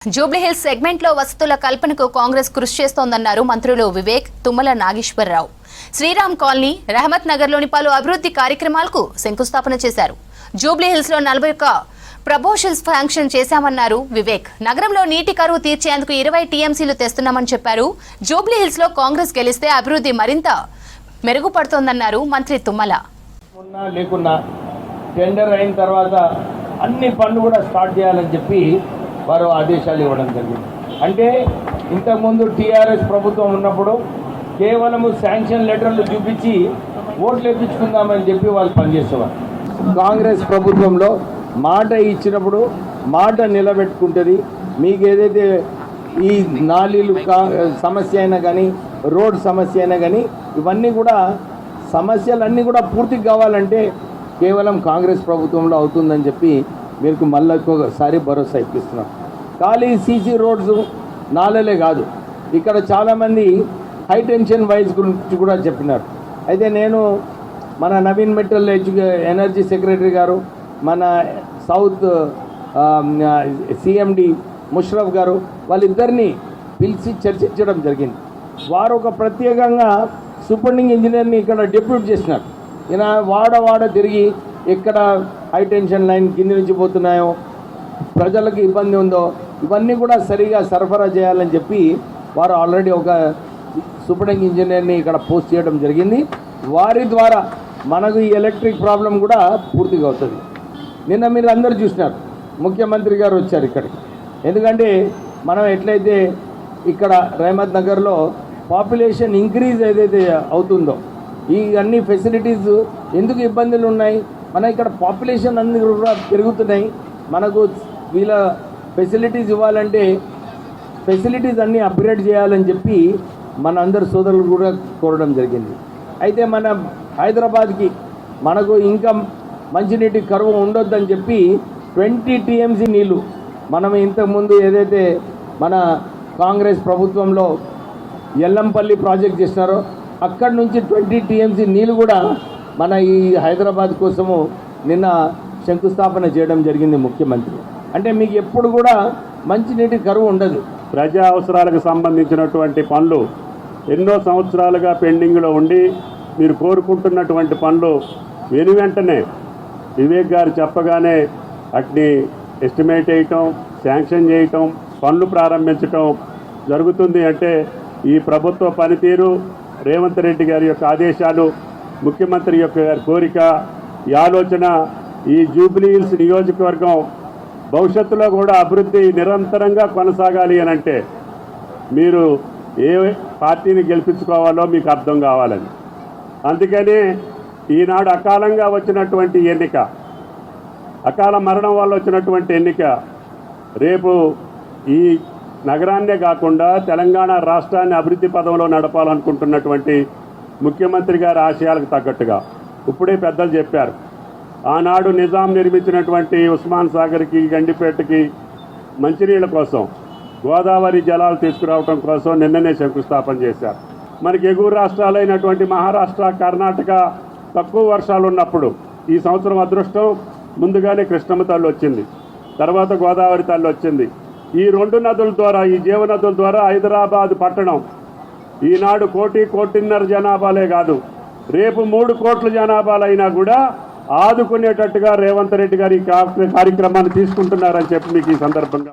Jubilee Hills segment లో వసతుల కల్పనకు కాంగ్రెస్ కృషి చేస్తోందన్నారు మంత్రులు వివేక్, తుమ్మల నాగేశ్వరరావు. శ్రీరామ్ కాలనీ, రహమత్ నగర్ లోని పలు అభివృద్ధి కార్యక్రమాలకు శంకుస్థాపన చేశారు. జూబ్లీహిల్స్ లో 41 ప్రపోజల్స్ శాంక్షన్ చేశామన్నారు వివేక్. నగరంలో నీటి కరువు తీర్చేందుకు 20 టీఎంసీలు తెస్తున్నామని చెప్పారు. జూబ్లీహిల్స్ లో కాంగ్రెస్ గెలిస్తే అభివృద్ధి మరింత మెరుగుపడుతోందన్నారు మంత్రి తుమ్మల. టెండర్ అయిన తర్వాత అన్ని పనులు కూడా స్టార్ట్ చేయాలని చెప్పి వారు ఆదేశాలు ఇవ్వడం జరిగింది. అంటే ఇంతకుముందు టీఆర్ఎస్ ప్రభుత్వం ఉన్నప్పుడు కేవలము శాంక్షన్ లెటర్లు చూపించి ఓట్లు వేయించుకుందామని చెప్పి వాళ్ళు పనిచేసేవారు. కాంగ్రెస్ ప్రభుత్వంలో మాట ఇచ్చినప్పుడు మాట నిలబెట్టుకుంటుంది. మీకు ఏదైతే ఈ నాలీలు సమస్య అయినా కానీ, రోడ్ సమస్య అయినా కానీ, ఇవన్నీ కూడా సమస్యలన్నీ కూడా పూర్తి కావాలంటే కేవలం కాంగ్రెస్ ప్రభుత్వంలో అవుతుందని చెప్పి మీకు మళ్ళీ ఒకసారి భరోసా ఇప్పిస్తున్నాం. ఖాళీ సీసీ రోడ్స్ నాలలే కాదు, ఇక్కడ చాలామంది హై టెన్షన్ వైర్స్ గురించి కూడా చెప్పినారు. అయితే నేను మన నవీన్ మెటల్ ఎనర్జీ సెక్రటరీ గారు, మన సౌత్ సిఎండి ముషరఫ్ గారు, వాళ్ళిద్దరినీ పిలిచి చర్చించడం జరిగింది. వారు ఒక ప్రత్యేకంగా సూపరింటెండింగ్ ఇంజనీర్ని ఇక్కడ డిప్యూట్ చేసినారు. ఈయన వాడ తిరిగి ఎక్కడ హై టెన్షన్ లైన్ కింది నుంచి పోతున్నాయో, ప్రజలకు ఇబ్బంది ఉందో ఇవన్నీ కూడా సరిగా సరఫరా చేయాలని చెప్పి వారు ఆల్రెడీ ఒక సూపరింటెండింగ్ ఇంజనీర్ని ఇక్కడ పోస్ట్ చేయడం జరిగింది. వారి ద్వారా మనకు ఈ ఎలక్ట్రిక్ ప్రాబ్లం కూడా పూర్తిగా అవుతుంది. నిన్న మీరు అందరూ చూసినారు, ముఖ్యమంత్రి గారు వచ్చారు ఇక్కడికి. ఎందుకంటే మనం ఎట్లయితే ఇక్కడ రహమత్ నగర్లో పాపులేషన్ ఇంక్రీజ్ ఏదైతే అవుతుందో, ఈ అన్ని ఫెసిలిటీస్ ఎందుకు ఇబ్బందులు ఉన్నాయి, మన ఇక్కడ పాపులేషన్ అన్ని కూడా పెరుగుతున్నాయి. మనకు వీళ్ళ ఫెసిలిటీస్ ఇవ్వాలంటే ఫెసిలిటీస్ అన్నీ అప్గ్రేడ్ చేయాలని చెప్పి మన అందరు సోదరులు కూడా కోరడం జరిగింది. అయితే మన హైదరాబాద్కి మనకు ఇంకా మంచినీటి కరువు ఉండొద్దని చెప్పి 20 టీఎంసీ నీళ్ళు మనం ఇంతకుముందు ఏదైతే మన కాంగ్రెస్ ప్రభుత్వంలో ఎల్లంపల్లి ప్రాజెక్ట్ చేసినారో అక్కడి నుంచి 20 టీఎంసీ నీళ్ళు కూడా మన ఈ హైదరాబాద్ కోసము నిన్న శంకుస్థాపన చేయడం జరిగింది ముఖ్యమంత్రి. అంటే మీకు ఎప్పుడు కూడా మంచినీటి కరువు ఉండదు. ప్రజా అవసరాలకు సంబంధించినటువంటి పనులు ఎన్నో సంవత్సరాలుగా పెండింగ్లో ఉండి మీరు కోరుకుంటున్నటువంటి పనులు వెనువెంటనే వివేక్ గారు చెప్పగానే వాటిని ఎస్టిమేట్ చేయటం, శాంక్షన్ చేయటం, పనులు ప్రారంభించటం జరుగుతుంది. అంటే ఈ ప్రభుత్వ పనితీరు, రేవంత్ రెడ్డి గారి యొక్క ఆదేశాలు, ముఖ్యమంత్రి యొక్క కోరిక, ఈ ఆలోచన ఈ జూబ్లీహిల్స్ నియోజకవర్గం భవిష్యత్తులో కూడా అభివృద్ధి నిరంతరంగా కొనసాగాలి అని అంటే మీరు ఏ పార్టీని గెలిపించుకోవాలో మీకు అర్థం కావాలని. అందుకని ఈనాడు అకాలంగా వచ్చినటువంటి ఎన్నిక, అకాల మరణం వల్ల వచ్చినటువంటి ఎన్నిక రేపు ఈ నగరాన్నే కాకుండా తెలంగాణ రాష్ట్రాన్ని అభివృద్ధి పదంలో నడపాలనుకుంటున్నటువంటి ముఖ్యమంత్రి గారి ఆశయాలకు తగ్గట్టుగా ఇప్పుడే పెద్దలు చెప్పారు. ఆనాడు నిజాం నిర్మించినటువంటి ఉస్మాన్ సాగర్కి, గండిపేటకి మంచినీళ్ళ కోసం, గోదావరి జలాలు తీసుకురావడం కోసం నిన్ననే శంకుస్థాపన చేశారు. మనకి ఎగువ రాష్ట్రాలైనటువంటి మహారాష్ట్ర, కర్ణాటక తక్కువ వర్షాలు ఉన్నప్పుడు ఈ సంవత్సరం అదృష్టం ముందుగానే కృష్ణమ్మ తల్లి వచ్చింది, తర్వాత గోదావరి తల్లి వచ్చింది. ఈ 2 నదుల ద్వారా, ఈ జీవనదుల ద్వారా హైదరాబాద్ పట్టణం ఈనాడు 1.5 జనాభాలే కాదు, రేపు 3 కోట్ల జనాభాలైనా కూడా ఆదుకునేటట్టుగా రేవంత్ రెడ్డి గారు ఈ కార్యక్రమాన్ని తీసుకుంటున్నారని చెప్పి మీకు ఈ సందర్భంగా